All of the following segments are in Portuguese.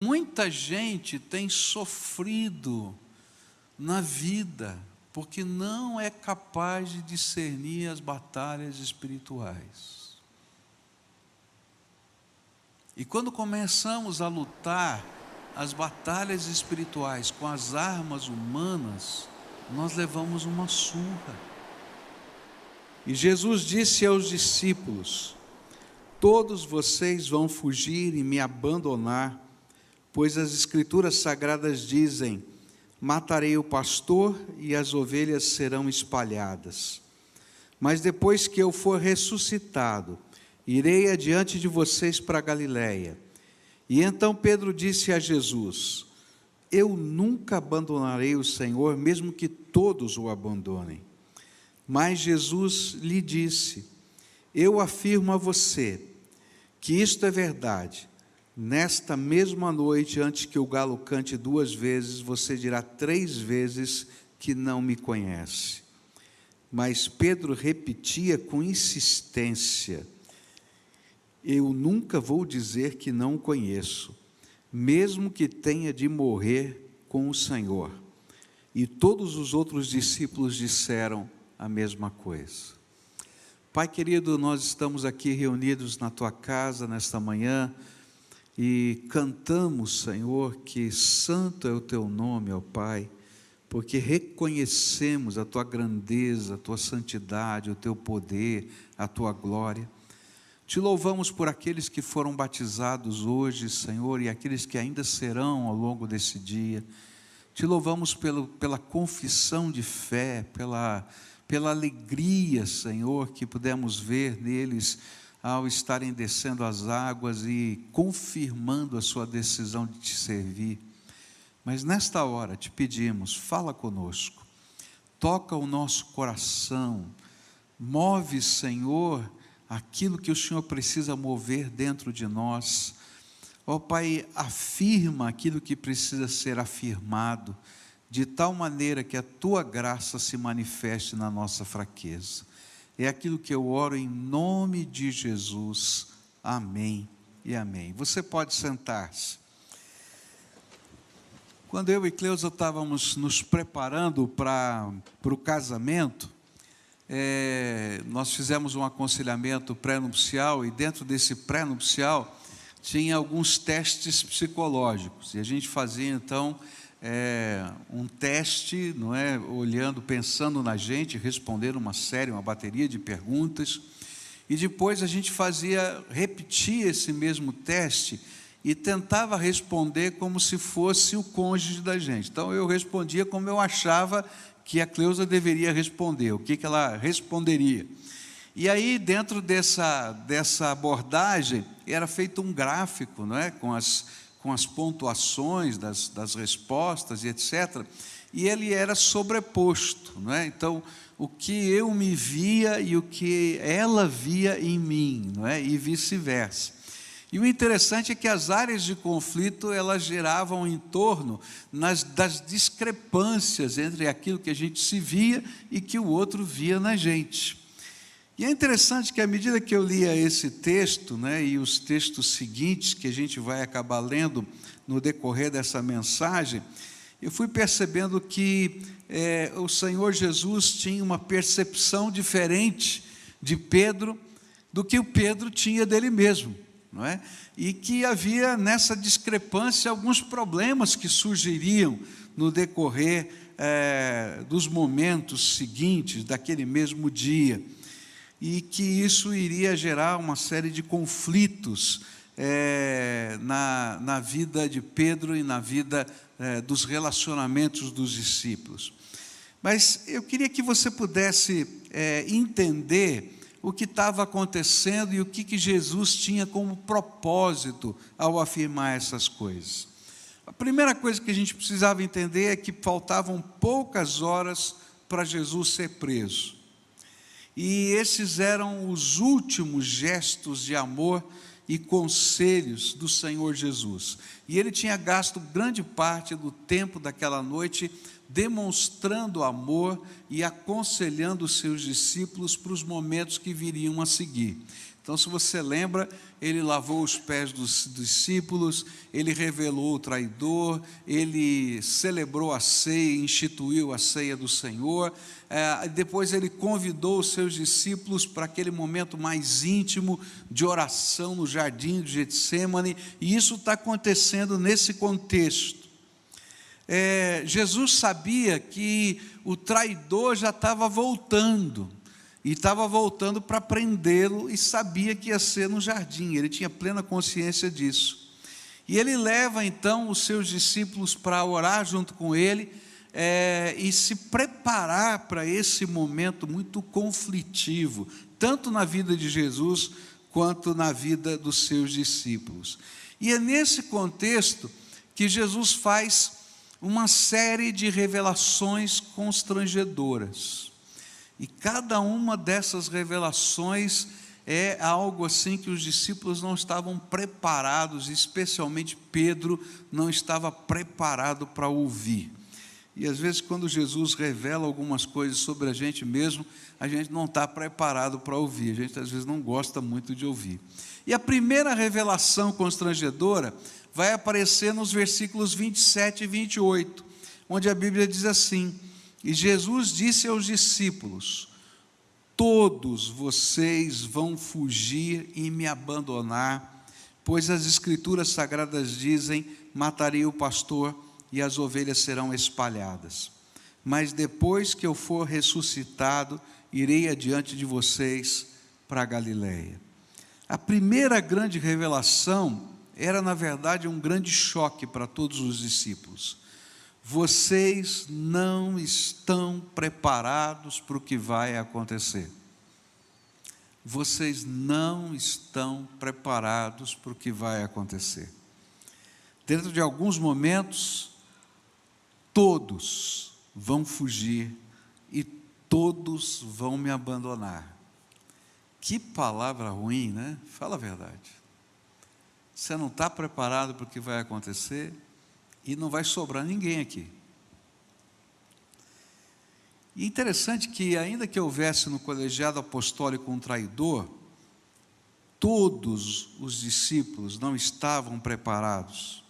muita gente tem sofrido na vida, porque não é capaz de discernir as batalhas espirituais. E quando começamos a lutar as batalhas espirituais com as armas humanas, nós levamos uma surra. E Jesus disse aos discípulos: todos vocês vão fugir e me abandonar, pois as Escrituras Sagradas dizem: matarei o pastor e as ovelhas serão espalhadas. Mas depois que eu for ressuscitado, irei adiante de vocês para a Galiléia. E então Pedro disse a Jesus: eu nunca abandonarei o Senhor, mesmo que todos o abandonem. Mas Jesus lhe disse: eu afirmo a você que isto é verdade. Nesta mesma noite, antes que o galo cante 2 vezes, você dirá 3 vezes que não me conhece. Mas Pedro repetia com insistência: eu nunca vou dizer que não o conheço, mesmo que tenha de morrer com o Senhor. E todos os outros discípulos disseram a mesma coisa. Pai querido, nós estamos aqui reunidos na Tua casa nesta manhã e cantamos, Senhor, que santo é o Teu nome, ó Pai, porque reconhecemos a Tua grandeza, a Tua santidade, o Teu poder, a Tua glória. Te louvamos por aqueles que foram batizados hoje, Senhor, e aqueles que ainda serão ao longo desse dia. Te louvamos pela confissão de fé, pela alegria, Senhor, que pudemos ver neles ao estarem descendo as águas e confirmando a sua decisão de te servir. Mas nesta hora te pedimos, fala conosco, toca o nosso coração, move, Senhor, aquilo que o Senhor precisa mover dentro de nós. Ó Pai, afirma aquilo que precisa ser afirmado, de tal maneira que a Tua graça se manifeste na nossa fraqueza. É aquilo que eu oro em nome de Jesus. Amém e amém. Você pode sentar-se. Quando eu e Cleusa estávamos nos preparando para o casamento, nós fizemos um aconselhamento pré-nupcial, e dentro desse pré-nupcial tinha alguns testes psicológicos, e a gente fazia então um teste, não é, olhando, pensando na gente, respondendo uma bateria de perguntas, e depois a gente repetia esse mesmo teste e tentava responder como se fosse o cônjuge da gente. Então eu respondia como eu achava que a Cleusa deveria responder, o que ela responderia. E aí, dentro dessa abordagem, era feito um gráfico, não é? com as pontuações das respostas e etc. E ele era sobreposto, não é? Então, o que eu me via e o que ela via em mim, não é? E vice-versa. E o interessante é que as áreas de conflito, elas geravam em torno das discrepâncias entre aquilo que a gente se via e que o outro via na gente. E é interessante que à medida que eu lia esse texto, né, e os textos seguintes que a gente vai acabar lendo no decorrer dessa mensagem, eu fui percebendo que o Senhor Jesus tinha uma percepção diferente de Pedro do que o Pedro tinha dele mesmo, não é? E que havia nessa discrepância alguns problemas que surgiriam no decorrer dos momentos seguintes daquele mesmo dia, e que isso iria gerar uma série de conflitos na vida de Pedro e na vida dos relacionamentos dos discípulos. Mas eu queria que você pudesse entender o que estava acontecendo e o que Jesus tinha como propósito ao afirmar essas coisas. A primeira coisa que a gente precisava entender é que faltavam poucas horas para Jesus ser preso. E esses eram os últimos gestos de amor e conselhos do Senhor Jesus. E ele tinha gasto grande parte do tempo daquela noite demonstrando amor e aconselhando os seus discípulos para os momentos que viriam a seguir. Então, se você lembra, ele lavou os pés dos discípulos, ele revelou o traidor, ele celebrou a ceia, instituiu a ceia do Senhor, depois ele convidou os seus discípulos para aquele momento mais íntimo de oração no jardim de Getsêmani, e isso está acontecendo nesse contexto. Jesus sabia que o traidor já estava voltando, e estava voltando para prendê-lo, e sabia que ia ser no jardim, ele tinha plena consciência disso. E ele leva então os seus discípulos para orar junto com ele, e se preparar para esse momento muito conflitivo, tanto na vida de Jesus, quanto na vida dos seus discípulos. E é nesse contexto que Jesus faz uma série de revelações constrangedoras. E cada uma dessas revelações é algo assim que os discípulos não estavam preparados, especialmente Pedro não estava preparado para ouvir. E às vezes quando Jesus revela algumas coisas sobre a gente mesmo, a gente não está preparado para ouvir, a gente às vezes não gosta muito de ouvir. E a primeira revelação constrangedora vai aparecer nos versículos 27 e 28, onde a Bíblia diz assim: e Jesus disse aos discípulos: todos vocês vão fugir e me abandonar, pois as Escrituras Sagradas dizem: matarei o pastor e as ovelhas serão espalhadas. Mas depois que eu for ressuscitado, irei adiante de vocês para a Galileia. A primeira grande revelação era, na verdade, um grande choque para todos os discípulos. Vocês não estão preparados para o que vai acontecer. Vocês não estão preparados para o que vai acontecer. Dentro de alguns momentos, todos vão fugir e todos vão me abandonar. Que palavra ruim, né? Fala a verdade. Você não está preparado para o que vai acontecer e não vai sobrar ninguém aqui. E interessante que, ainda que houvesse no colegiado apostólico um traidor, todos os discípulos não estavam preparados.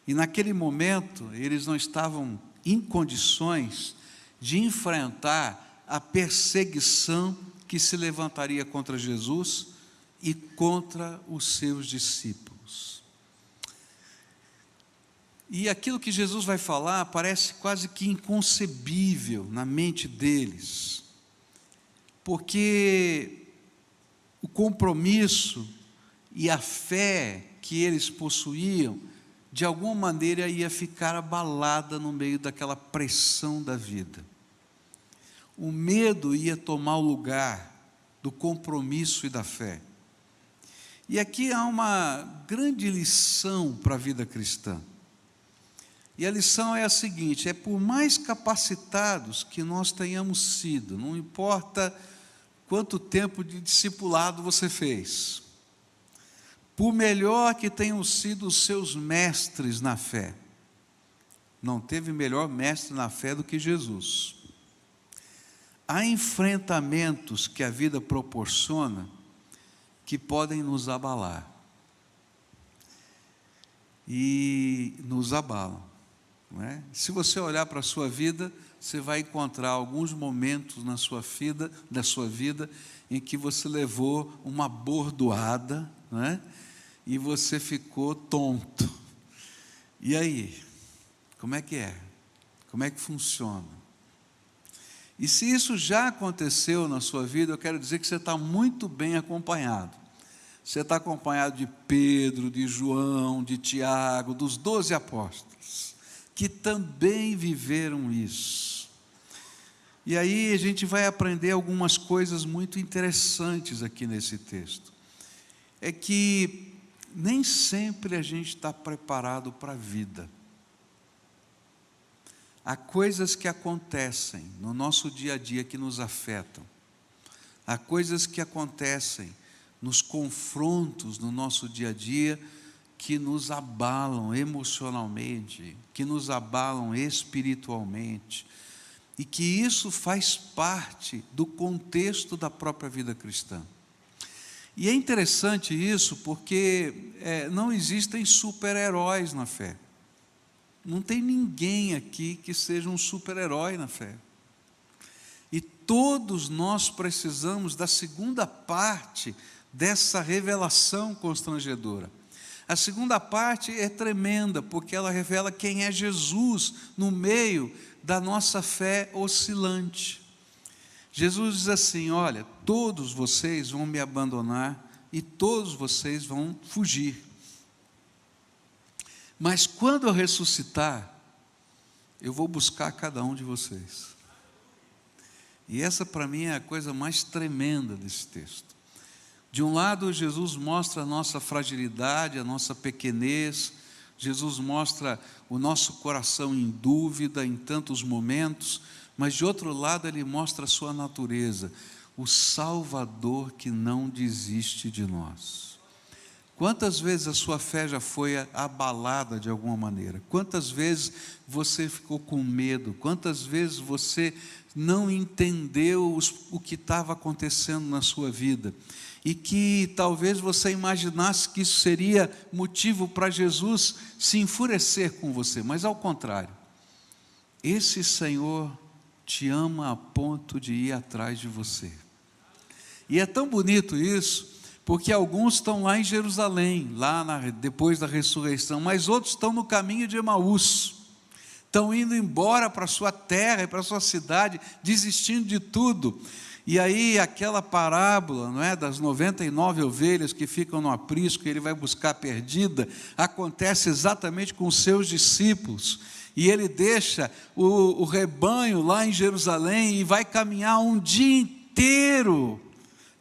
E naquele momento, eles não estavam em condições de enfrentar a perseguição que se levantaria contra Jesus e contra os seus discípulos. E aquilo que Jesus vai falar parece quase que inconcebível na mente deles, porque o compromisso e a fé que eles possuíam, de alguma maneira ia ficar abalada no meio daquela pressão da vida. O medo ia tomar o lugar do compromisso e da fé. E aqui há uma grande lição para a vida cristã. E a lição é a seguinte: por mais capacitados que nós tenhamos sido, não importa quanto tempo de discipulado você fez, por melhor que tenham sido os seus mestres na fé, não teve melhor mestre na fé do que Jesus. Há enfrentamentos que a vida proporciona que podem nos abalar. E nos abalam, não é? Se você olhar para a sua vida, você vai encontrar alguns momentos na sua vida em que você levou uma bordoada, não é? E você ficou tonto. E aí? Como é que é? Como é que funciona? E se isso já aconteceu na sua vida, eu quero dizer que você está muito bem acompanhado. Você está acompanhado de Pedro, de João, de Tiago, dos 12 apóstolos, que também viveram isso. E aí a gente vai aprender algumas coisas muito interessantes aqui nesse texto. É que nem sempre a gente está preparado para a vida. Há coisas que acontecem no nosso dia a dia que nos afetam. Há coisas que acontecem nos confrontos no nosso dia a dia que nos abalam emocionalmente, que nos abalam espiritualmente, e que isso faz parte do contexto da própria vida cristã. E é interessante isso porque não existem super-heróis na fé. Não tem ninguém aqui que seja um super-herói na fé. E todos nós precisamos da segunda parte dessa revelação constrangedora. A segunda parte é tremenda, porque ela revela quem é Jesus no meio da nossa fé oscilante. Jesus diz assim: olha, todos vocês vão me abandonar e todos vocês vão fugir. Mas quando eu ressuscitar, eu vou buscar cada um de vocês. E essa para mim é a coisa mais tremenda desse texto. De um lado, Jesus mostra a nossa fragilidade, a nossa pequenez. Jesus mostra o nosso coração em dúvida em tantos momentos. Mas de outro lado, Ele mostra a sua natureza, o Salvador que não desiste de nós. Quantas vezes a sua fé já foi abalada de alguma maneira? Quantas vezes você ficou com medo? Quantas vezes você não entendeu o que estava acontecendo na sua vida? E que talvez você imaginasse que isso seria motivo para Jesus se enfurecer com você, mas ao contrário, esse Senhor te ama a ponto de ir atrás de você. E é tão bonito isso, porque alguns estão lá em Jerusalém, depois da ressurreição, mas outros estão no caminho de Emaús, estão indo embora para a sua terra e para a sua cidade, desistindo de tudo. E aí aquela parábola, não é, das 99 ovelhas que ficam no aprisco, que ele vai buscar perdida, acontece exatamente com os seus discípulos. E ele deixa o rebanho lá em Jerusalém e vai caminhar um dia inteiro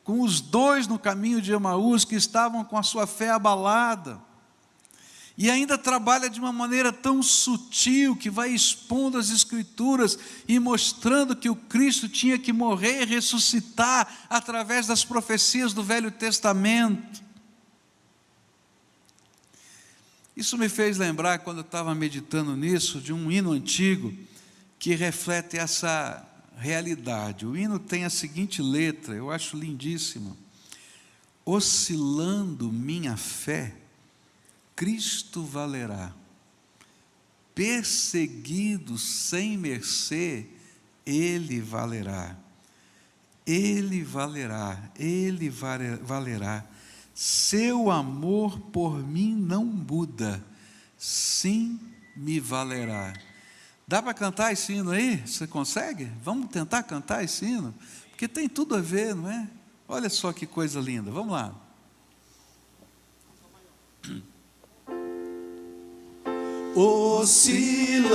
com os dois no caminho de Emaús, que estavam com a sua fé abalada. E ainda trabalha de uma maneira tão sutil, que vai expondo as Escrituras e mostrando que o Cristo tinha que morrer e ressuscitar através das profecias do Velho Testamento. Isso me fez lembrar, quando eu estava meditando nisso, de um hino antigo que reflete essa realidade. O hino tem a seguinte letra, eu acho lindíssima: oscilando minha fé, Cristo valerá, perseguido sem mercê, Ele valerá, Ele valerá, Ele valerá, seu amor por mim não muda, sim me valerá. Dá para cantar esse hino aí? Você consegue? Vamos tentar cantar esse hino? Porque tem tudo a ver, não é? Olha só que coisa linda, vamos lá. Oscilando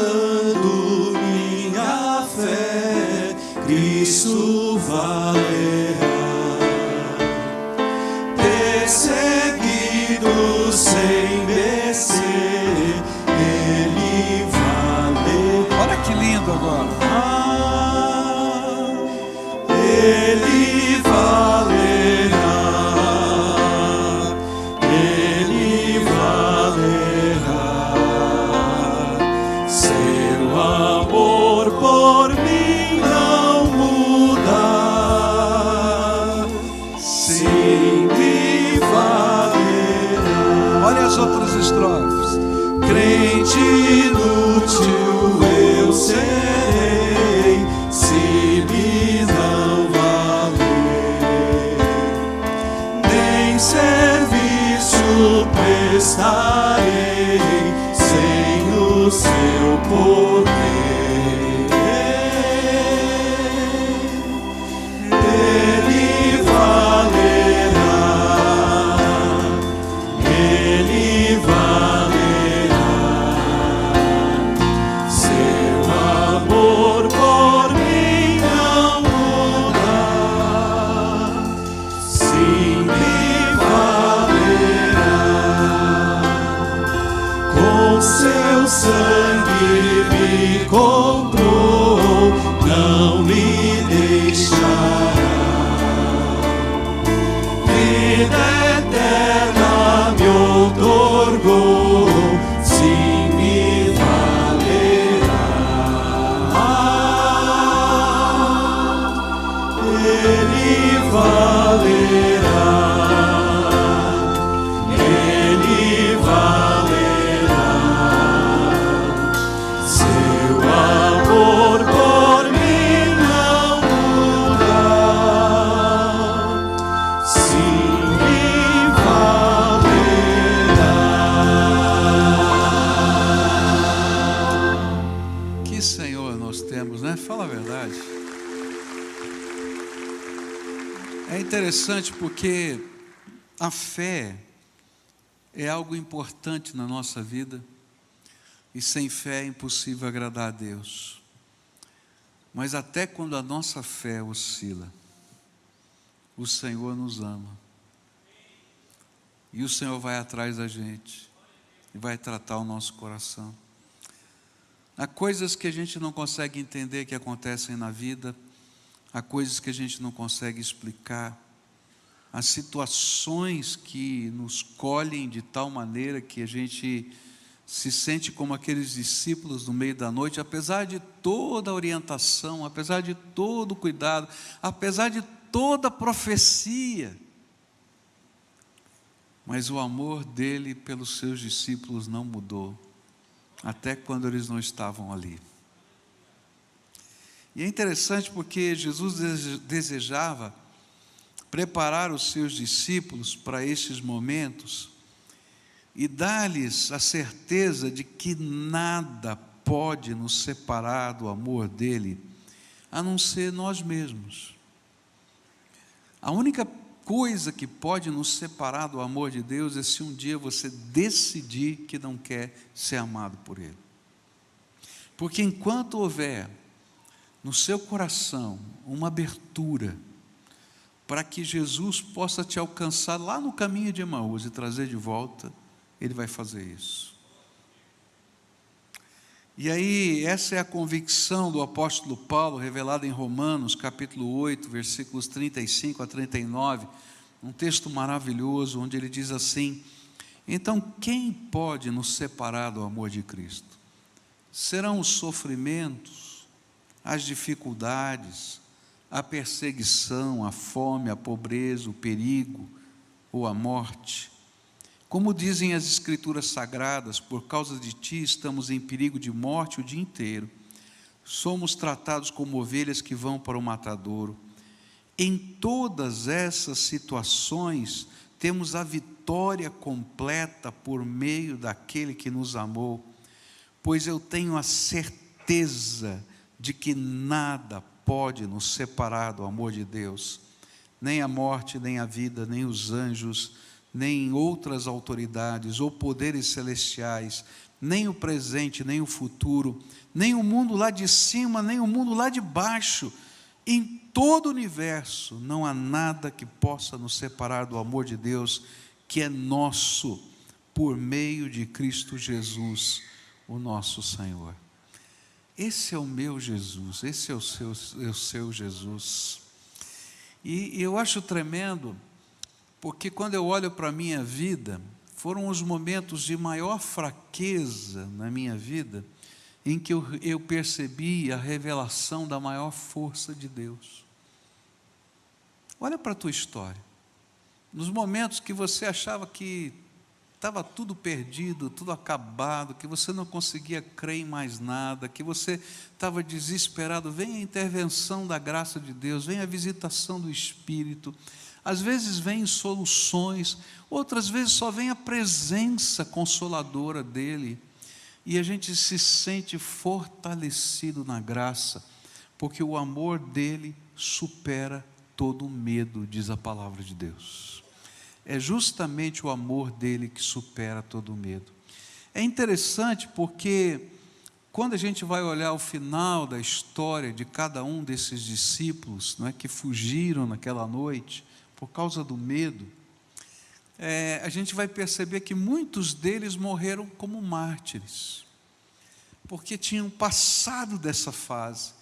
minha fé, Cristo valerá, perseguido sem mercê, Ele valerá. Olha que lindo agora. Ele valerá, Ele valerá. Seu amor por mim não muda, sim me valerá. Olha as outras estrofes. Crente inútil eu serei, se me não valer, nem serviço prestarei sem o seu poder. Ele valerá, Ele valerá. Seu amor por mim não muda, sim me valerá. Com seu sangue me comprou, não me deixará. Vida eterna me outorgou, sim me valerá. Ele valerá. Fala a verdade. É interessante porque a fé é algo importante na nossa vida e sem fé é impossível agradar a Deus. Mas até quando a nossa fé oscila, o Senhor nos ama. E o Senhor vai atrás da gente e vai tratar o nosso coração. Há coisas que a gente não consegue entender que acontecem na vida, há coisas que a gente não consegue explicar, há situações que nos colhem de tal maneira que a gente se sente como aqueles discípulos no meio da noite, apesar de toda a orientação, apesar de todo o cuidado, apesar de toda a profecia, mas o amor dele pelos seus discípulos não mudou, até quando eles não estavam ali. E é interessante porque Jesus desejava preparar os seus discípulos para estes momentos e dar-lhes a certeza de que nada pode nos separar do amor dele, a não ser nós mesmos. A única coisa que pode nos separar do amor de Deus é se um dia você decidir que não quer ser amado por Ele. Porque enquanto houver no seu coração uma abertura para que Jesus possa te alcançar lá no caminho de Emaús e trazer de volta, Ele vai fazer isso. E aí, essa é a convicção do apóstolo Paulo, revelada em Romanos, capítulo 8, versículos 35 a 39, um texto maravilhoso, onde ele diz assim: então, quem pode nos separar do amor de Cristo? Serão os sofrimentos, as dificuldades, a perseguição, a fome, a pobreza, o perigo ou a morte? Como dizem as Escrituras Sagradas, por causa de ti estamos em perigo de morte o dia inteiro. Somos tratados como ovelhas que vão para o matadouro. Em todas essas situações, temos a vitória completa por meio daquele que nos amou, pois eu tenho a certeza de que nada pode nos separar do amor de Deus, nem a morte, nem a vida, nem os anjos, nem outras autoridades ou poderes celestiais, nem o presente, nem o futuro, nem o mundo lá de cima, nem o mundo lá de baixo. Em todo o universo não há nada que possa nos separar do amor de Deus, que é nosso por meio de Cristo Jesus, o nosso Senhor. Esse é o meu Jesus, esse é o seu Jesus. E eu acho tremendo, porque quando eu olho para a minha vida, foram os momentos de maior fraqueza na minha vida, em que eu percebi a revelação da maior força de Deus. Olha para a tua história, nos momentos que você achava que estava tudo perdido, tudo acabado, que você não conseguia crer em mais nada, que você estava desesperado, vem a intervenção da graça de Deus, vem a visitação do Espírito. Às vezes vem soluções, outras vezes só vem a presença consoladora dEle, e a gente se sente fortalecido na graça, porque o amor dEle supera todo medo, diz a palavra de Deus. É justamente o amor dEle que supera todo medo. É interessante porque quando a gente vai olhar o final da história de cada um desses discípulos, não é, que fugiram naquela noite por causa do medo, a gente vai perceber que muitos deles morreram como mártires, porque tinham passado dessa fase.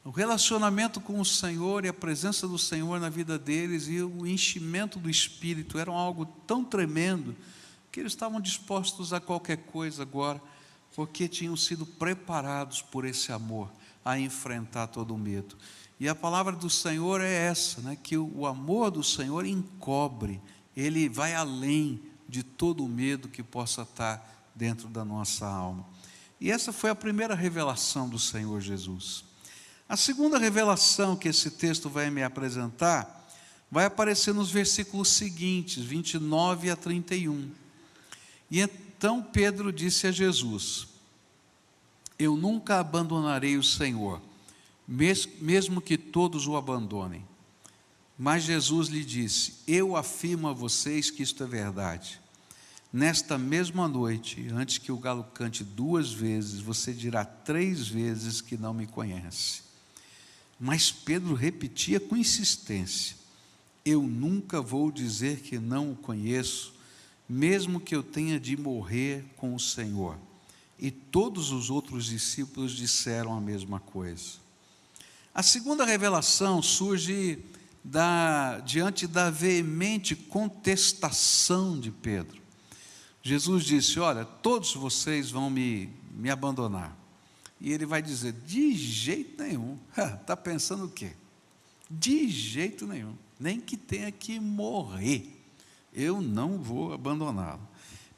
O relacionamento com o Senhor e a presença do Senhor na vida deles e o enchimento do Espírito eram algo tão tremendo que eles estavam dispostos a qualquer coisa agora, porque tinham sido preparados por esse amor a enfrentar todo o medo. E a palavra do Senhor é essa, né? Que o amor do Senhor encobre, ele vai além de todo o medo que possa estar dentro da nossa alma. E essa foi a primeira revelação do Senhor Jesus. A segunda revelação que esse texto vai me apresentar, vai aparecer nos versículos seguintes, 29 a 31. E então Pedro disse a Jesus: eu nunca abandonarei o Senhor, mesmo que todos o abandonem. Mas Jesus lhe disse: eu afirmo a vocês que isto é verdade. Nesta mesma noite, antes que o galo cante 2 vezes, você dirá 3 vezes que não me conhece. Mas Pedro repetia com insistência: eu nunca vou dizer que não o conheço, mesmo que eu tenha de morrer com o Senhor. E todos os outros discípulos disseram a mesma coisa. A segunda revelação surge diante da veemente contestação de Pedro. Jesus disse: olha, todos vocês vão me abandonar. E ele vai dizer: de jeito nenhum. Está pensando o quê? De jeito nenhum. Nem que tenha que morrer, eu não vou abandoná-lo.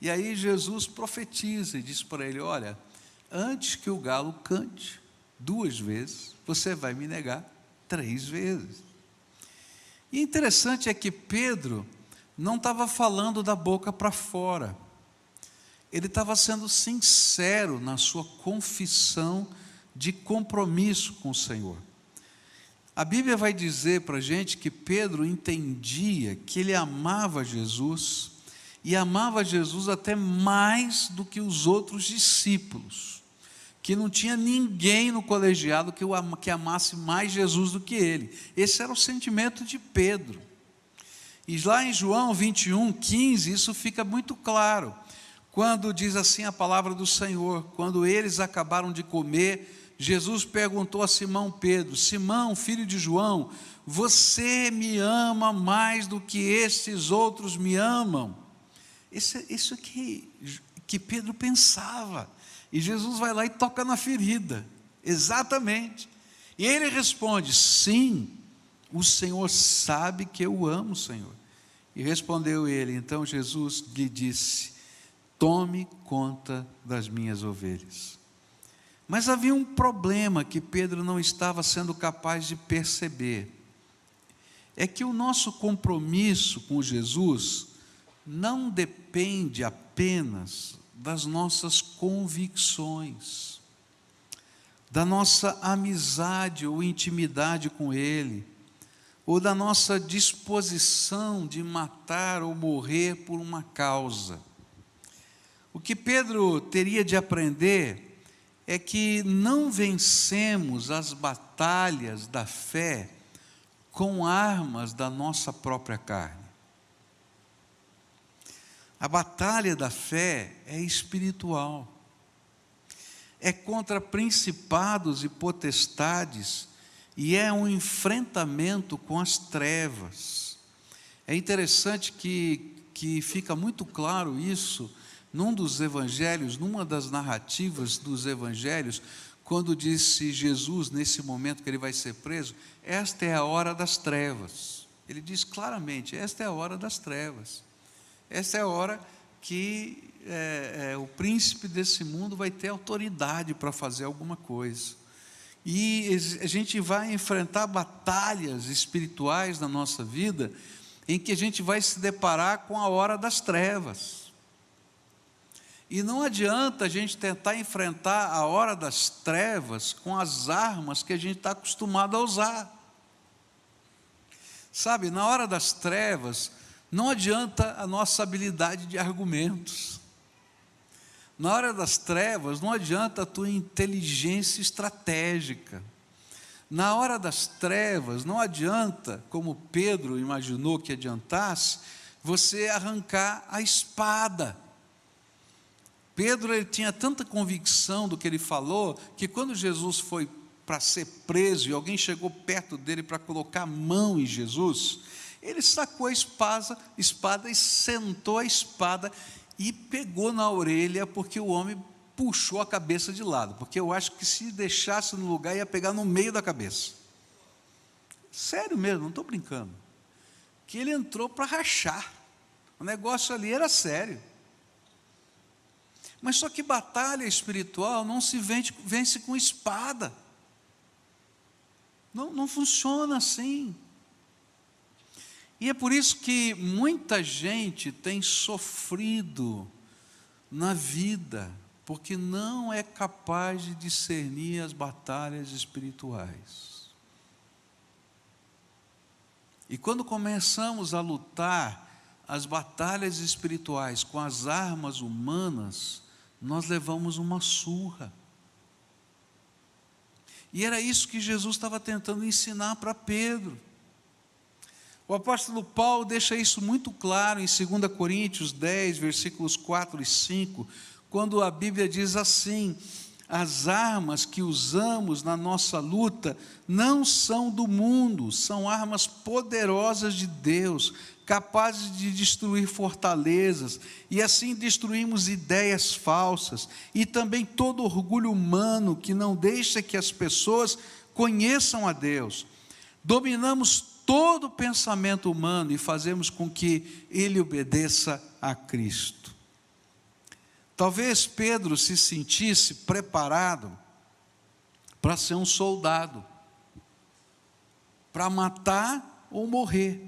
E aí Jesus profetiza e diz para ele: olha, antes que o galo cante 2 vezes, você vai me negar 3 vezes. E interessante é que Pedro não estava falando da boca para fora. Ele estava sendo sincero na sua confissão de compromisso com o Senhor. A Bíblia vai dizer para a gente que Pedro entendia que ele amava Jesus, e amava Jesus até mais do que os outros discípulos, que não tinha ninguém no colegiado que amasse mais Jesus do que ele. Esse era o sentimento de Pedro. E lá em João 21:15, isso fica muito claro, quando diz assim a palavra do Senhor: quando eles acabaram de comer, Jesus perguntou a Simão Pedro: Simão, filho de João, você me ama mais do que estes outros me amam? Isso que Pedro pensava. E Jesus vai lá e toca na ferida, exatamente. E ele responde: sim, o Senhor sabe que eu amo o Senhor. E respondeu ele. Então Jesus lhe disse: tome conta das minhas ovelhas. Mas havia um problema que Pedro não estava sendo capaz de perceber. É que o nosso compromisso com Jesus não depende apenas das nossas convicções, da nossa amizade ou intimidade com Ele, ou da nossa disposição de matar ou morrer por uma causa. O que Pedro teria de aprender é que não vencemos as batalhas da fé com armas da nossa própria carne. A batalha da fé é espiritual, é contra principados e potestades, e é um enfrentamento com as trevas. É interessante que fica muito claro isso num dos evangelhos, numa das narrativas dos evangelhos, quando disse Jesus, nesse momento que ele vai ser preso: esta é a hora das trevas. Ele diz claramente: esta é a hora das trevas. Essa é a hora que o príncipe desse mundo vai ter autoridade para fazer alguma coisa. E a gente vai enfrentar batalhas espirituais na nossa vida, em que a gente vai se deparar com a hora das trevas. E não adianta a gente tentar enfrentar a hora das trevas com as armas que a gente está acostumado a usar. Sabe, na hora das trevas, não adianta a nossa habilidade de argumentos. Na hora das trevas, não adianta a tua inteligência estratégica. Na hora das trevas, não adianta, como Pedro imaginou que adiantasse, você arrancar a espada. Pedro, ele tinha tanta convicção do que ele falou, que quando Jesus foi para ser preso, e alguém chegou perto dele para colocar a mão em Jesus, ele sacou a espada e sentou a espada e pegou na orelha, porque o homem puxou a cabeça de lado, porque eu acho que se deixasse no lugar ia pegar no meio da cabeça. Sério mesmo, não estou brincando. Que ele entrou para rachar. O negócio ali era sério. Mas só que batalha espiritual não se vence com espada. Não funciona assim. E é por isso que muita gente tem sofrido na vida, porque não é capaz de discernir as batalhas espirituais. E quando começamos a lutar as batalhas espirituais com as armas humanas, nós levamos uma surra. E era isso que Jesus estava tentando ensinar para Pedro. O apóstolo Paulo deixa isso muito claro em 2 Coríntios 10, versículos 4 e 5, quando a Bíblia diz assim: as armas que usamos na nossa luta não são do mundo, são armas poderosas de Deus, capazes de destruir fortalezas, e assim destruímos ideias falsas, e também todo orgulho humano que não deixa que as pessoas conheçam a Deus. Dominamos todo o pensamento humano e fazemos com que ele obedeça a Cristo. Talvez Pedro se sentisse preparado para ser um soldado, para matar ou morrer.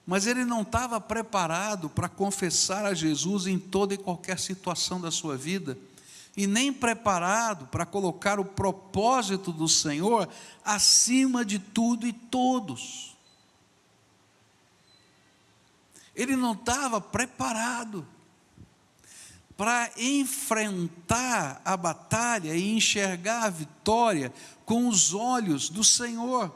Mas ele não estava preparado para confessar a Jesus em toda e qualquer situação da sua vida, e nem preparado para colocar o propósito do Senhor acima de tudo e todos. Ele não estava preparado para enfrentar a batalha e enxergar a vitória com os olhos do Senhor.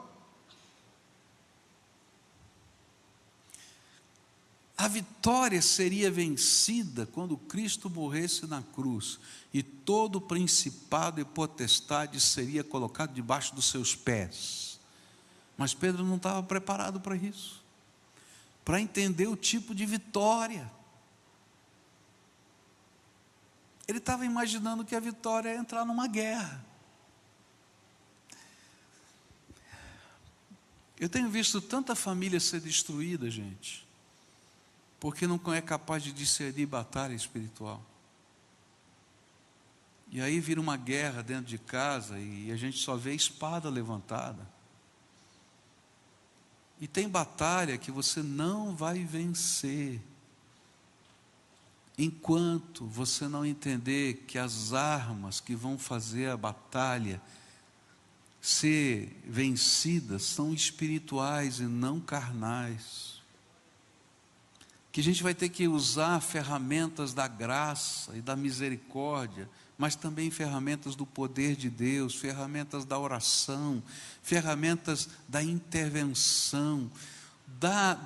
A vitória seria vencida quando Cristo morresse na cruz, e todo principado e potestade seria colocado debaixo dos seus pés. Mas Pedro não estava preparado para isso, para entender o tipo de vitória. Ele estava imaginando que a vitória é entrar numa guerra. Eu tenho visto tanta família ser destruída, gente, porque não é capaz de discernir batalha espiritual. E aí vira uma guerra dentro de casa e a gente só vê espada levantada. E tem batalha que você não vai vencer enquanto você não entender que as armas que vão fazer a batalha ser vencidas são espirituais e não carnais. Que a gente vai ter que usar ferramentas da graça e da misericórdia, mas também ferramentas do poder de Deus, ferramentas da oração, ferramentas da intervenção,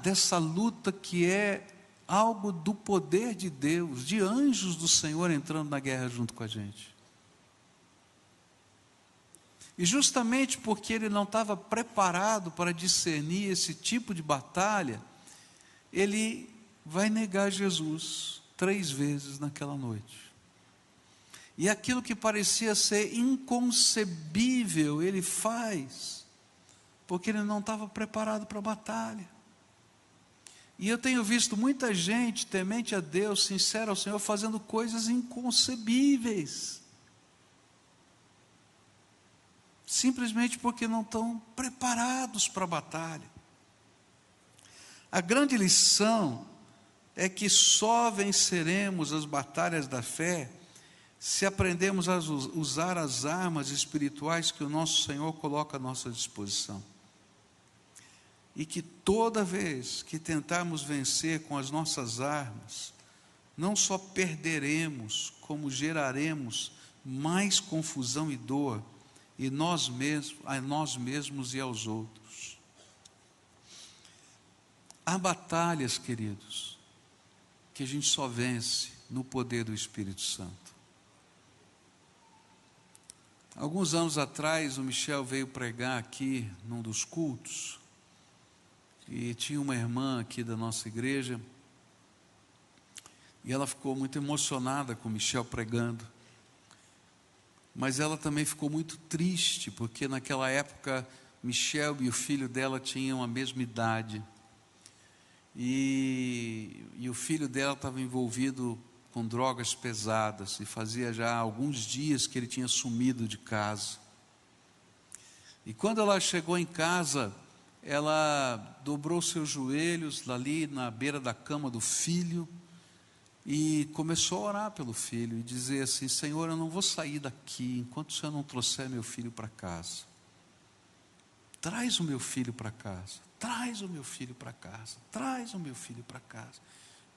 dessa luta que é algo do poder de Deus, de anjos do Senhor entrando na guerra junto com a gente. E justamente porque ele não estava preparado para discernir esse tipo de batalha, ele vai negar Jesus 3 vezes naquela noite. E aquilo que parecia ser inconcebível, ele faz, porque ele não estava preparado para a batalha. E eu tenho visto muita gente temente a Deus, sincera ao Senhor, fazendo coisas inconcebíveis, simplesmente porque não estão preparados para a batalha. A grande lição é que só venceremos as batalhas da fé se aprendemos a usar as armas espirituais que o nosso Senhor coloca à nossa disposição. E que toda vez que tentarmos vencer com as nossas armas, não só perderemos, como geraremos mais confusão e dor a nós mesmos e aos outros. Há batalhas, queridos, que a gente só vence no poder do Espírito Santo. Alguns anos atrás, o Michel veio pregar aqui num dos cultos, e tinha uma irmã aqui da nossa igreja, e ela ficou muito emocionada com o Michel pregando, mas ela também ficou muito triste, porque naquela época, Michel e o filho dela tinham a mesma idade, e o filho dela estava envolvido com drogas pesadas, e fazia já alguns dias que ele tinha sumido de casa. E quando ela chegou em casa, ela dobrou seus joelhos ali na beira da cama do filho, e começou a orar pelo filho e dizer assim: Senhor, eu não vou sair daqui enquanto o Senhor não trouxer meu filho para casa. Traz o meu filho para casa, traz o meu filho para casa, traz o meu filho para casa.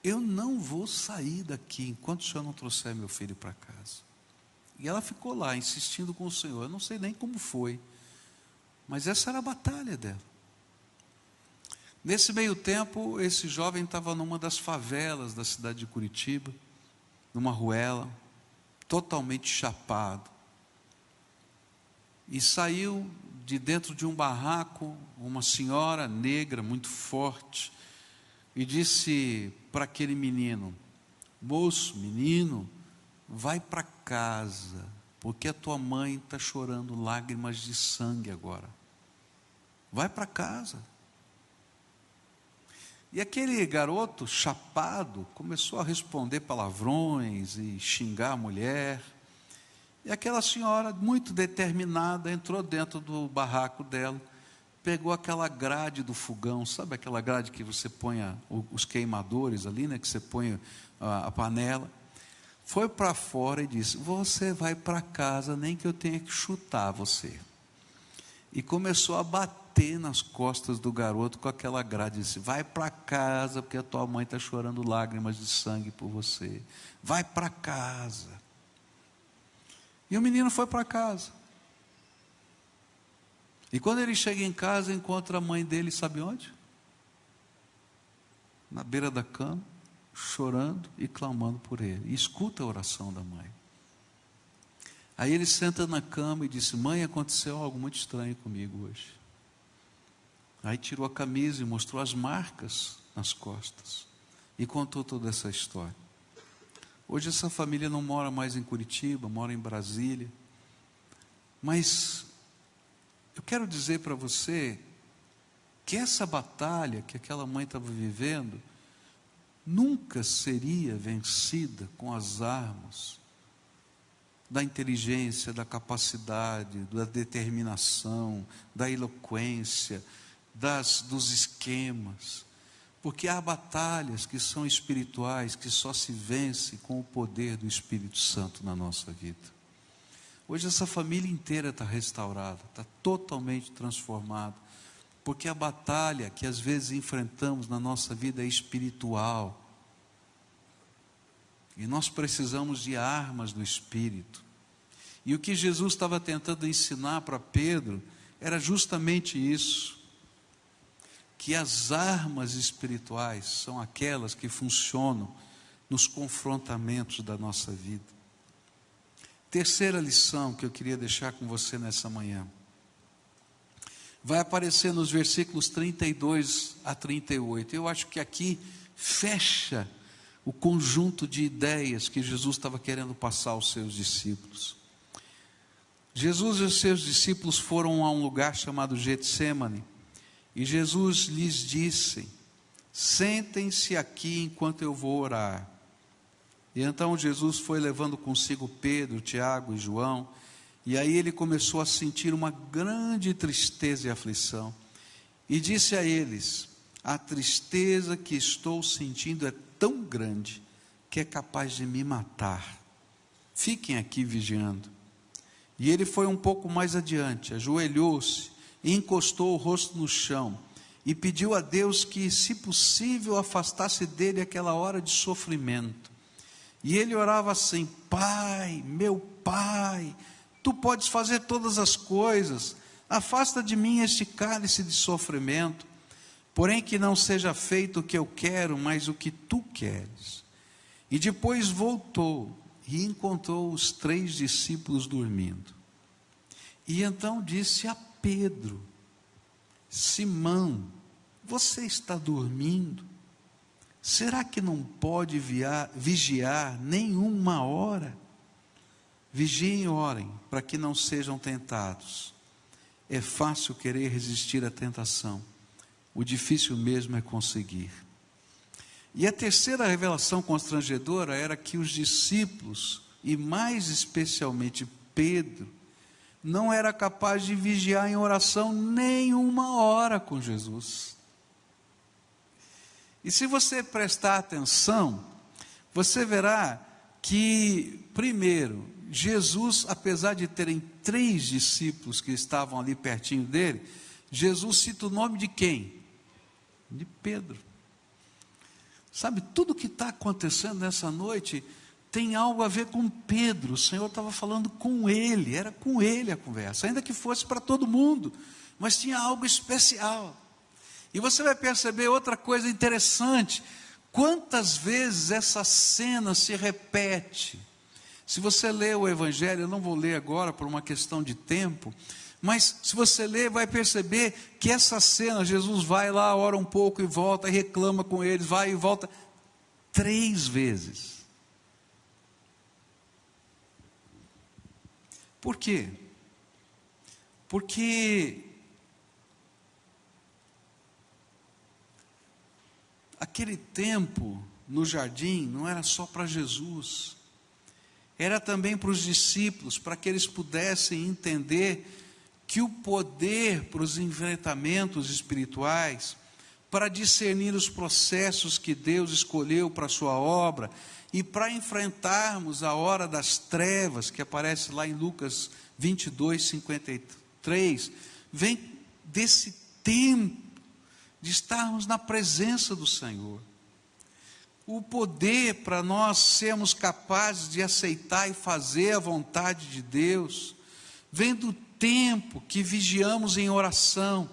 Eu não vou sair daqui enquanto o Senhor não trouxer meu filho para casa. E ela ficou lá insistindo com o Senhor. Eu não sei nem como foi, mas essa era a batalha dela. Nesse meio tempo, esse jovem estava numa das favelas da cidade de Curitiba, numa ruela, totalmente chapado. E saiu de dentro de um barraco uma senhora negra muito forte e disse para aquele menino: moço, menino, vai para casa, porque a tua mãe está chorando lágrimas de sangue agora. Vai para casa. E aquele garoto chapado começou a responder palavrões e xingar a mulher. E aquela senhora, muito determinada, entrou dentro do barraco dela, pegou aquela grade do fogão, sabe aquela grade que você põe os queimadores ali, né, que você põe a panela, foi para fora e disse: você vai para casa, nem que eu tenha que chutar você. E começou a bater nas costas do garoto com aquela grade, disse: vai para casa, porque a tua mãe está chorando lágrimas de sangue por você, vai para casa. E o menino foi para casa. E quando ele chega em casa, encontra a mãe dele, sabe onde? Na beira da cama, chorando e clamando por ele. E escuta a oração da mãe. Aí ele senta na cama e disse: mãe, aconteceu algo muito estranho comigo hoje. Aí tirou a camisa e mostrou as marcas nas costas. E contou toda essa história. Hoje essa família não mora mais em Curitiba, mora em Brasília. Mas eu quero dizer para você que essa batalha que aquela mãe estava vivendo nunca seria vencida com as armas da inteligência, da capacidade, da determinação, da eloquência, dos esquemas. Porque há batalhas que são espirituais, que só se vence com o poder do Espírito Santo na nossa vida. Hoje essa família inteira está restaurada, está totalmente transformada, porque a batalha que às vezes enfrentamos na nossa vida é espiritual. E nós precisamos de armas do Espírito. E o que Jesus estava tentando ensinar para Pedro era justamente isso. Que as armas espirituais são aquelas que funcionam nos confrontamentos da nossa vida. Terceira lição que eu queria deixar com você nessa manhã. Vai aparecer nos versículos 32 a 38. Eu acho que aqui fecha o conjunto de ideias que Jesus estava querendo passar aos seus discípulos. Jesus e os seus discípulos foram a um lugar chamado Getsêmani. E Jesus lhes disse: sentem-se aqui enquanto eu vou orar. E então Jesus foi levando consigo Pedro, Tiago e João. E aí ele começou a sentir uma grande tristeza e aflição. E disse a eles: a tristeza que estou sentindo é tão grande que é capaz de me matar. Fiquem aqui vigiando. E ele foi um pouco mais adiante, ajoelhou-se e encostou o rosto no chão e pediu a Deus que, se possível, afastasse dele aquela hora de sofrimento. E ele orava assim: Pai, meu Pai, Tu podes fazer todas as coisas, afasta de mim este cálice de sofrimento, porém que não seja feito o que eu quero, mas o que Tu queres. E depois voltou e encontrou os 3 discípulos dormindo. E então disse a Pedro: Simão, você está dormindo? Será que não pode vigiar nenhuma hora? Vigiem e orem, para que não sejam tentados. É fácil querer resistir à tentação, o difícil mesmo é conseguir. E a terceira revelação constrangedora era que os discípulos, e mais especialmente Pedro, não era capaz de vigiar em oração nem uma hora com Jesus. E se você prestar atenção, você verá que, primeiro, Jesus, apesar de terem 3 discípulos que estavam ali pertinho dele, Jesus cita o nome de quem? De Pedro. Sabe, tudo que está acontecendo nessa noite tem algo a ver com Pedro. O Senhor estava falando com ele, era com ele a conversa, ainda que fosse para todo mundo, mas tinha algo especial. E você vai perceber outra coisa interessante, quantas vezes essa cena se repete. Se você ler o Evangelho, eu não vou ler agora por uma questão de tempo, mas se você ler, vai perceber que essa cena, Jesus vai lá, ora um pouco e volta, e reclama com eles, vai e volta, 3 vezes. Por quê? Porque aquele tempo no jardim não era só para Jesus, era também para os discípulos, para que eles pudessem entender que o poder para os enfrentamentos espirituais, para discernir os processos que Deus escolheu para a sua obra, e para enfrentarmos a hora das trevas, que aparece lá em Lucas 22, 53, vem desse tempo de estarmos na presença do Senhor. O poder para nós sermos capazes de aceitar e fazer a vontade de Deus, vem do tempo que vigiamos em oração.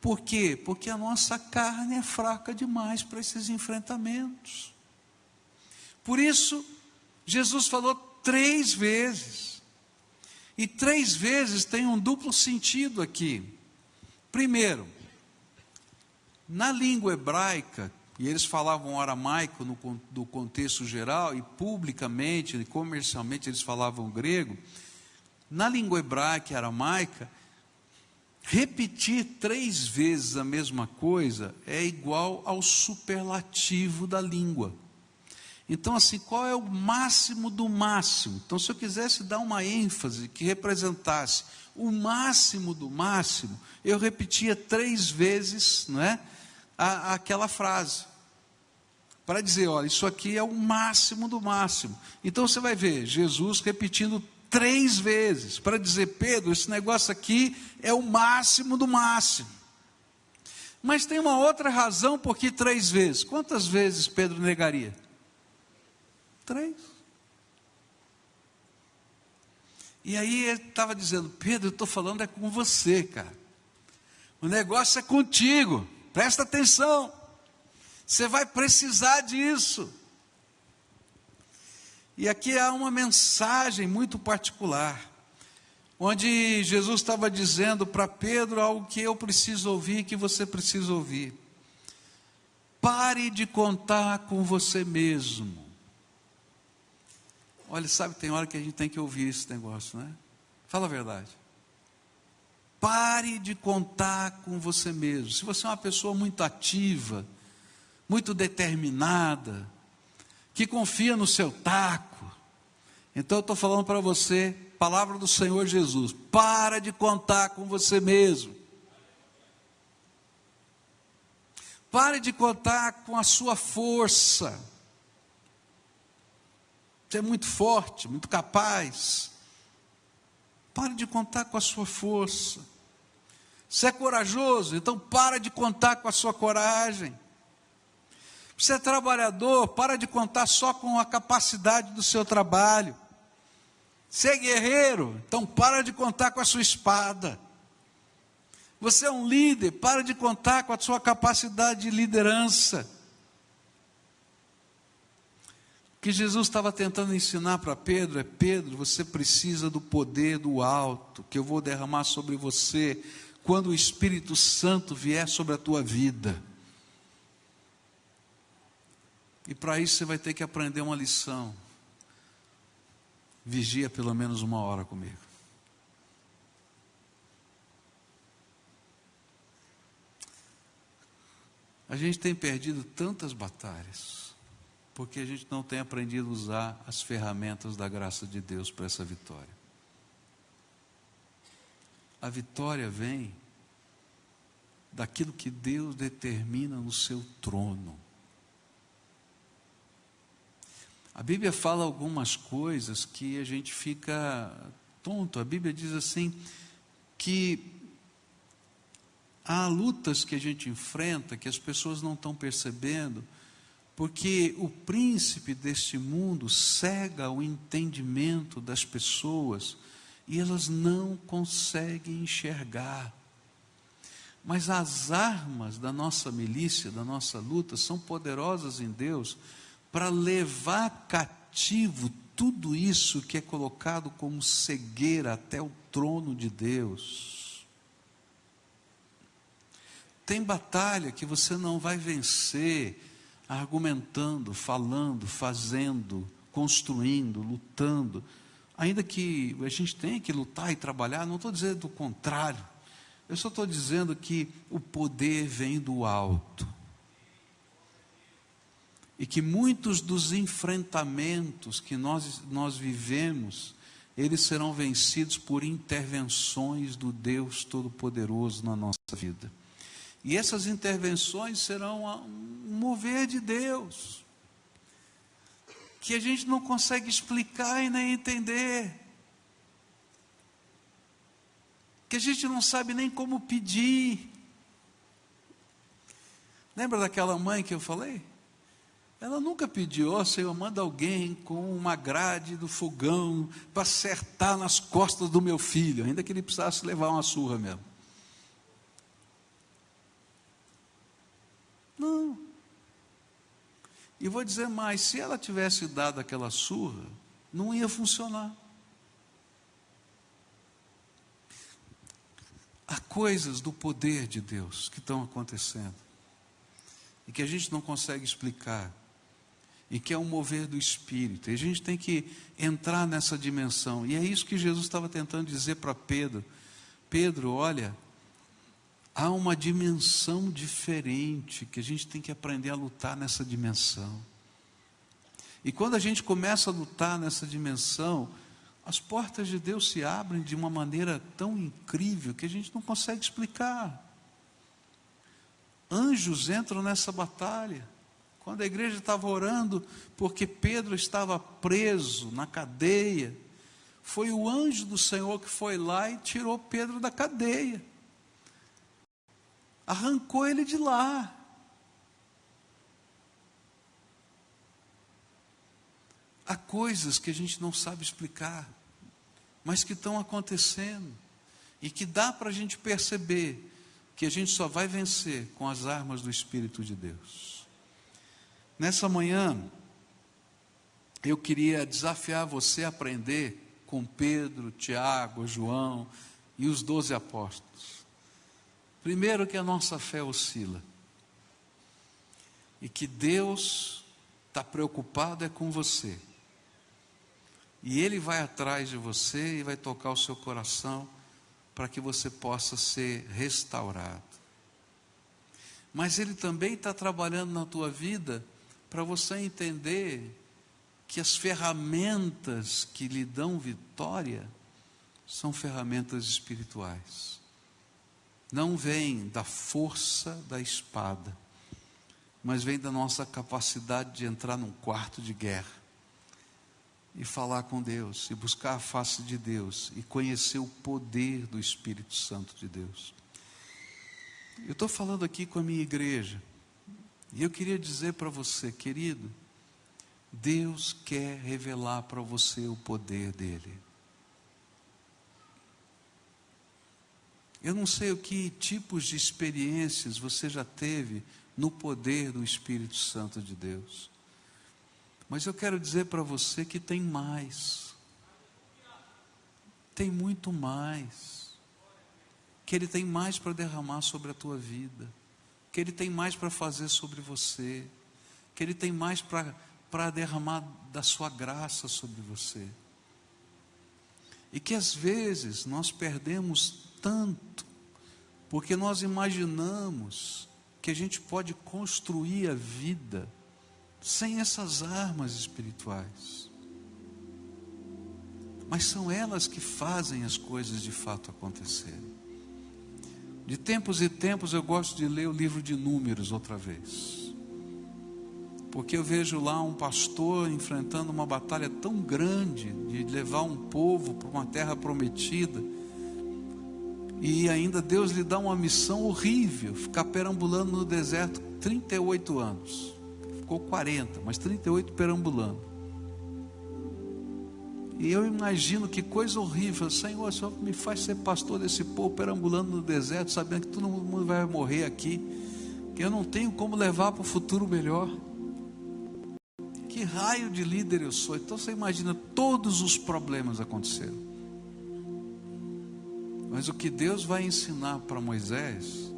Por quê? Porque a nossa carne é fraca demais para esses enfrentamentos. Por isso, Jesus falou 3 vezes. E 3 vezes tem um duplo sentido aqui. Primeiro, na língua hebraica, e eles falavam aramaico no contexto geral, e publicamente, e comercialmente eles falavam grego. Na língua hebraica e aramaica, repetir 3 vezes a mesma coisa é igual ao superlativo da língua. Então, assim, qual é o máximo do máximo? Então, se eu quisesse dar uma ênfase que representasse o máximo do máximo, eu repetia 3 vezes, não é, aquela frase, para dizer, olha, isso aqui é o máximo do máximo. Então, você vai ver Jesus repetindo 3 vezes, para dizer, Pedro, esse negócio aqui é o máximo do máximo. Mas tem uma outra razão por que 3 vezes. Quantas vezes Pedro negaria? 3. E aí ele estava dizendo, Pedro, eu estou falando é com você, cara. O negócio é contigo, presta atenção. Você vai precisar disso. E aqui há uma mensagem muito particular, onde Jesus estava dizendo para Pedro algo que eu preciso ouvir, que você precisa ouvir. Pare de contar com você mesmo. Olha, sabe, tem hora que a gente tem que ouvir esse negócio, né? Fala a verdade. Pare de contar com você mesmo. Se você é uma pessoa muito ativa, muito determinada, que confia no seu taco, então eu estou falando para você, palavra do Senhor Jesus, para de contar com você mesmo. Pare de contar com a sua força. Você é muito forte, muito capaz. Pare de contar com a sua força. Você é corajoso, então para de contar com a sua coragem. Você é trabalhador, para de contar só com a capacidade do seu trabalho. Você é guerreiro, então para de contar com a sua espada. Você é um líder, para de contar com a sua capacidade de liderança. O que Jesus estava tentando ensinar para Pedro é, Pedro, você precisa do poder do alto, que eu vou derramar sobre você, quando o Espírito Santo vier sobre a tua vida. E para isso você vai ter que aprender uma lição. Vigia pelo menos 1 hora comigo. A gente tem perdido tantas batalhas, porque a gente não tem aprendido a usar as ferramentas da graça de Deus para essa vitória. A vitória vem daquilo que Deus determina no seu trono. A Bíblia fala algumas coisas que a gente fica tonto. A Bíblia diz assim, que há lutas que a gente enfrenta, que as pessoas não estão percebendo, porque o príncipe deste mundo cega o entendimento das pessoas, e elas não conseguem enxergar. Mas as armas da nossa milícia, da nossa luta, são poderosas em Deus, para levar cativo tudo isso que é colocado como cegueira até o trono de Deus. Tem batalha que você não vai vencer argumentando, falando, fazendo, construindo, lutando. Ainda que a gente tenha que lutar e trabalhar, não estou dizendo o contrário. Eu só estou dizendo que o poder vem do alto. E que muitos dos enfrentamentos que nós vivemos, eles serão vencidos por intervenções do Deus Todo-Poderoso na nossa vida. E essas intervenções serão um mover de Deus, que a gente não consegue explicar e nem entender, que a gente não sabe nem como pedir. Lembra daquela mãe que eu falei? Ela nunca pediu, ó Senhor, manda alguém com uma grade do fogão para acertar nas costas do meu filho, ainda que ele precisasse levar uma surra mesmo. Não. E vou dizer mais, se ela tivesse dado aquela surra, não ia funcionar. Há coisas do poder de Deus que estão acontecendo, e que a gente não consegue explicar, e que é um mover do Espírito, e a gente tem que entrar nessa dimensão, e é isso que Jesus estava tentando dizer para Pedro. Pedro, olha, há uma dimensão diferente, que a gente tem que aprender a lutar nessa dimensão, e quando a gente começa a lutar nessa dimensão, as portas de Deus se abrem de uma maneira tão incrível, que a gente não consegue explicar. Anjos entram nessa batalha. Quando a igreja estava orando, porque Pedro estava preso na cadeia, foi o anjo do Senhor que foi lá e tirou Pedro da cadeia, arrancou ele de lá. Há coisas que a gente não sabe explicar, mas que estão acontecendo, e que dá para a gente perceber que a gente só vai vencer com as armas do Espírito de Deus. Nessa manhã, eu queria desafiar você a aprender com Pedro, Tiago, João e os 12 apóstolos. Primeiro, que a nossa fé oscila, e que Deus está preocupado com você, e Ele vai atrás de você e vai tocar o seu coração para que você possa ser restaurado. Mas Ele também está trabalhando na tua vida para você entender que as ferramentas que lhe dão vitória são ferramentas espirituais. Não vem da força da espada, mas vem da nossa capacidade de entrar num quarto de guerra e falar com Deus, e buscar a face de Deus, e conhecer o poder do Espírito Santo de Deus. Eu estou falando aqui com a minha igreja, e eu queria dizer para você, querido, Deus quer revelar para você o poder dEle. Eu não sei o que tipos de experiências você já teve no poder do Espírito Santo de Deus, mas eu quero dizer para você que tem mais, tem muito mais, que Ele tem mais para derramar sobre a tua vida, que Ele tem mais para fazer sobre você, que Ele tem mais para derramar da sua graça sobre você, e que às vezes nós perdemos tanto, porque nós imaginamos que a gente pode construir a vida sem essas armas espirituais, mas são elas que fazem as coisas de fato acontecerem. De tempos em tempos eu gosto de ler o livro de Números outra vez, porque eu vejo lá um pastor enfrentando uma batalha tão grande de levar um povo para uma terra prometida, e ainda Deus lhe dá uma missão horrível, ficar perambulando no deserto 38 anos, ficou 40, mas 38 perambulando. E eu imagino que coisa horrível. Senhor, o Senhor me faz ser pastor desse povo perambulando no deserto, sabendo que todo mundo vai morrer aqui, que eu não tenho como levar para o futuro melhor. Que raio de líder eu sou. Então você imagina, todos os problemas aconteceram, mas o que Deus vai ensinar para Moisés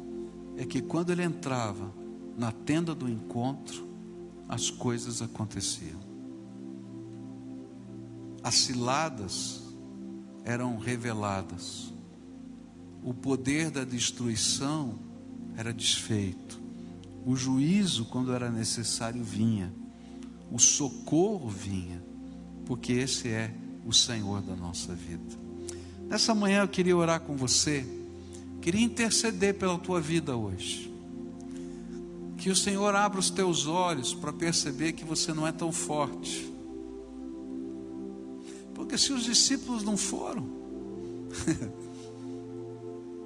é que quando ele entrava na tenda do encontro, as coisas aconteciam. As ciladas eram reveladas, o poder da destruição era desfeito, o juízo, quando era necessário, vinha, o socorro vinha, porque esse é o Senhor da nossa vida. Nessa manhã eu queria orar com você, queria interceder pela tua vida hoje, que o Senhor abra os teus olhos para perceber que você não é tão forte, porque se os discípulos não foram,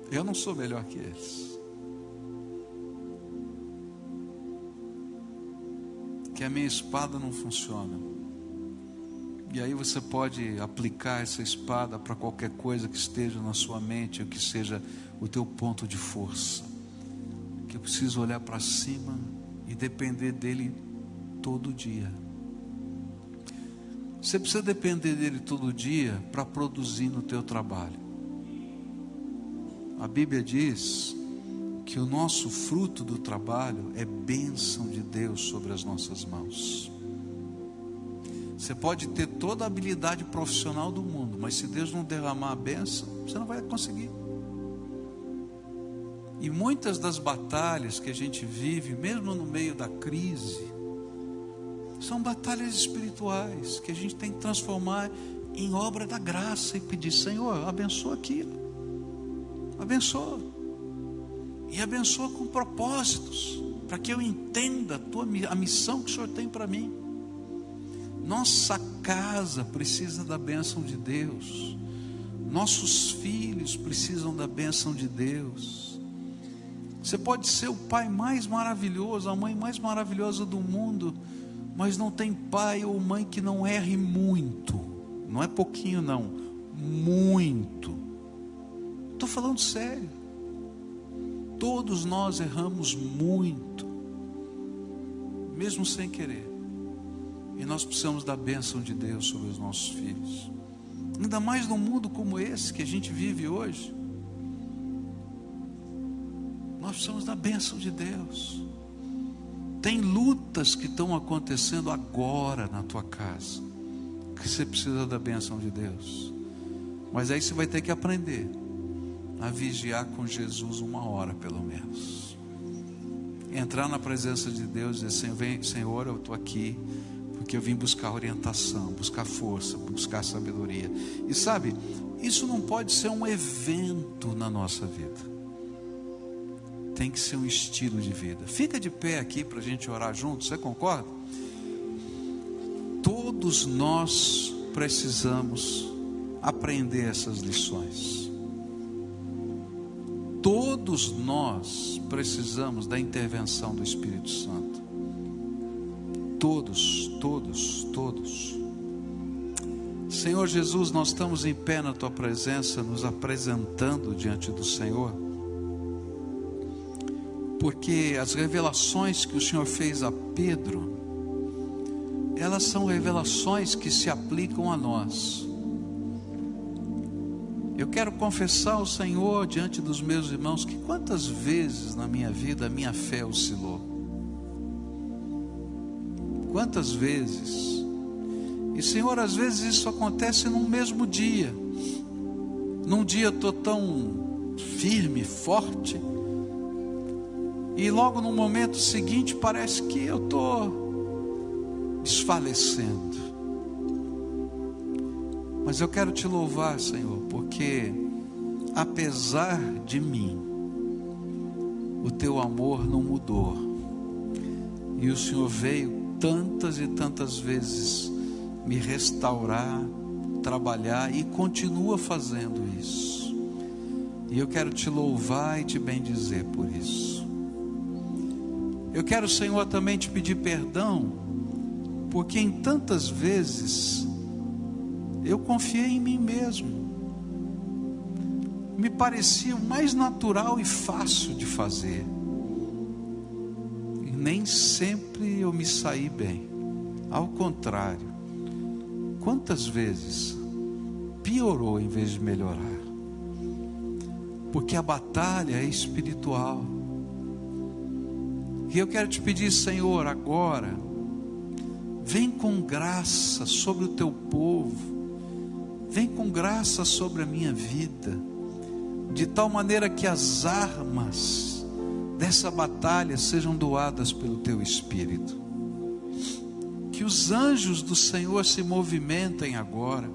eu não sou melhor que eles. Que a minha espada não funciona, e aí você pode aplicar essa espada para qualquer coisa que esteja na sua mente, ou que seja o teu ponto de força, que eu preciso olhar para cima e depender dele todo dia. Você precisa depender dele todo dia para produzir no teu trabalho. A Bíblia diz que o nosso fruto do trabalho é bênção de Deus sobre as nossas mãos. Você pode ter toda a habilidade profissional do mundo, mas se Deus não derramar a bênção, você não vai conseguir. E muitas das batalhas que a gente vive, mesmo no meio da crise, são batalhas espirituais, que a gente tem que transformar em obra da graça e pedir: Senhor, abençoa aquilo, abençoa, e abençoa com propósitos, para que eu entenda a missão que o Senhor tem para mim. Nossa casa precisa da bênção de Deus, nossos filhos precisam da bênção de Deus. Você pode ser o pai mais maravilhoso, a mãe mais maravilhosa do mundo, mas não tem pai ou mãe que não erre muito. Não é pouquinho não, muito. Estou falando sério. Todos nós erramos muito, mesmo sem querer. E nós precisamos da bênção de Deus sobre os nossos filhos, ainda mais num mundo como esse que a gente vive hoje. Nós precisamos da bênção de Deus. Tem lutas que estão acontecendo agora na tua casa, que você precisa da bênção de Deus. Mas aí você vai ter que aprender a vigiar com Jesus 1 hora pelo menos. Entrar na presença de Deus e dizer: Senhor, eu estou aqui porque eu vim buscar orientação, buscar força, buscar sabedoria. E sabe, isso não pode ser um evento na nossa vida, tem que ser um estilo de vida. Fica de pé aqui para a gente orar junto, você concorda? Todos nós precisamos aprender essas lições. Todos nós precisamos da intervenção do Espírito Santo. Todos, todos, todos. Senhor Jesus, nós estamos em pé na tua presença, nos apresentando diante do Senhor, porque as revelações que o Senhor fez a Pedro, elas são revelações que se aplicam a nós. Eu quero confessar ao Senhor diante dos meus irmãos que quantas vezes na minha vida a minha fé oscilou. Quantas vezes. E Senhor, às vezes isso acontece num mesmo dia. Num dia eu estou tão firme, forte, e logo no momento seguinte parece que eu estou desfalecendo. Mas eu quero te louvar, Senhor, porque apesar de mim, o teu amor não mudou, e o Senhor veio tantas e tantas vezes me restaurar, trabalhar, e continua fazendo isso. E eu quero te louvar e te bendizer por isso. Eu quero, Senhor, também te pedir perdão, porque em tantas vezes eu confiei em mim mesmo. Me parecia o mais natural e fácil de fazer. E nem sempre eu me saí bem. Ao contrário, quantas vezes piorou em vez de melhorar? Porque a batalha é espiritual. E eu quero te pedir, Senhor, agora, vem com graça sobre o teu povo, vem com graça sobre a minha vida, de tal maneira que as armas dessa batalha sejam doadas pelo teu Espírito. Que os anjos do Senhor se movimentem agora,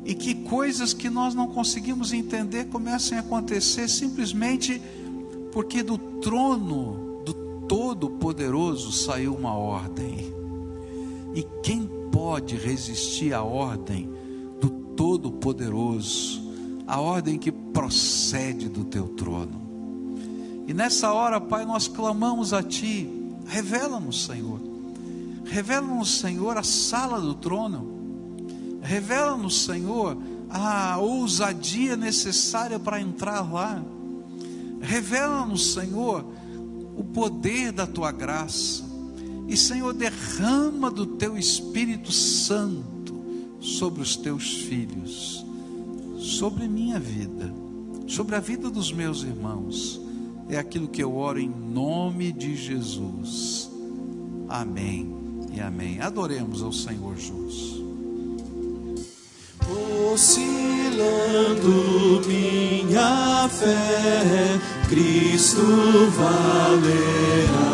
e que coisas que nós não conseguimos entender comecem a acontecer simplesmente porque do trono do Todo-Poderoso saiu uma ordem. E quem pode resistir à ordem do Todo-Poderoso, a ordem que procede do teu trono? E nessa hora, Pai, nós clamamos a Ti, revela-nos, Senhor. Revela-nos, Senhor, a sala do trono. Revela-nos, Senhor, a ousadia necessária para entrar lá. Revela-nos, Senhor, o poder da Tua graça. E, Senhor, derrama do Teu Espírito Santo sobre os Teus filhos, sobre minha vida, sobre a vida dos meus irmãos. É aquilo que eu oro em nome de Jesus. Amém e amém. Adoremos ao Senhor juntos. Oscilando minha fé, Cristo valerá.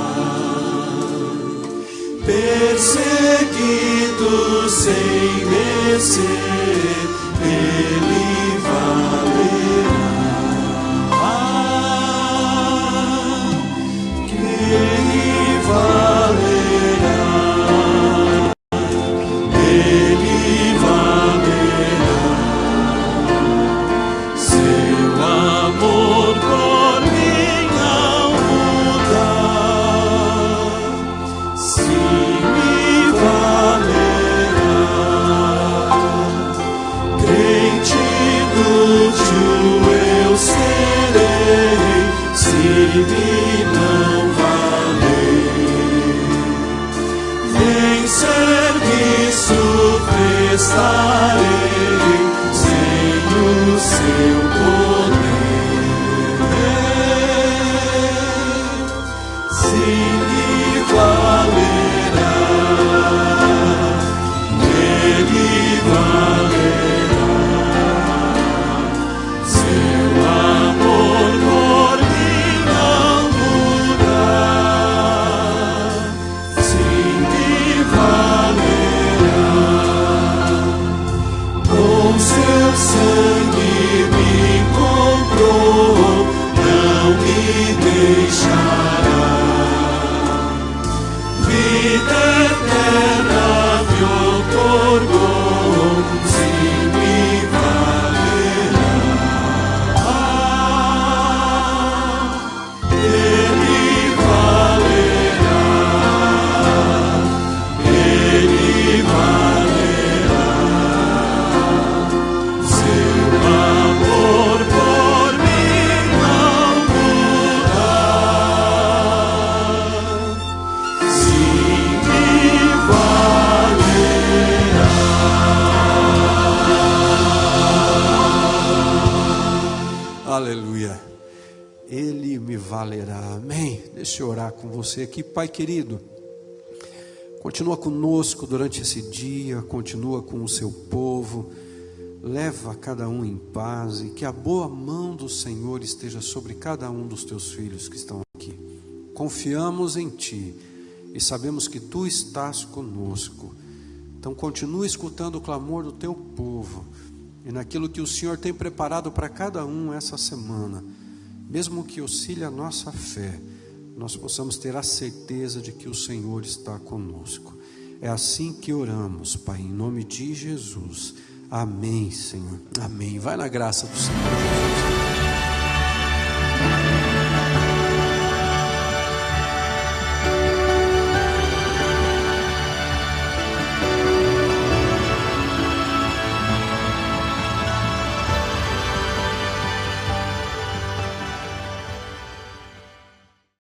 Perseguido sem merecer, Ele valerá. Ele valerá. Ele valerá. Seu amor por mim não mudar. Sim, me valerá. Crente inútil eu serei, se me não valer. Nem serviço prestarei sem o seu poder. Sim, me valerá. Ele valerá. Seu amor por mim não mudar. Sim, me valerá. Com seu sangue me comprou, não me deixará. Vida eterna me otorgou, sim, me valerá. Ele valerá. Ele valerá. Seu amor por mim não mudar. Sim, me valerá. Aleluia. Ele me valerá. Amém. Deixa eu orar com você aqui. Pai querido, continua conosco durante esse dia, continua com o seu povo, leva cada um em paz, e que a boa mão do Senhor esteja sobre cada um dos teus filhos que estão aqui. Confiamos em Ti e sabemos que Tu estás conosco. Então continua escutando o clamor do Teu povo e naquilo que o Senhor tem preparado para cada um essa semana. Mesmo que oscile a nossa fé, nós possamos ter a certeza de que o Senhor está conosco. É assim que oramos, Pai, em nome de Jesus. Amém, Senhor. Amém. Vai na graça do Senhor Jesus.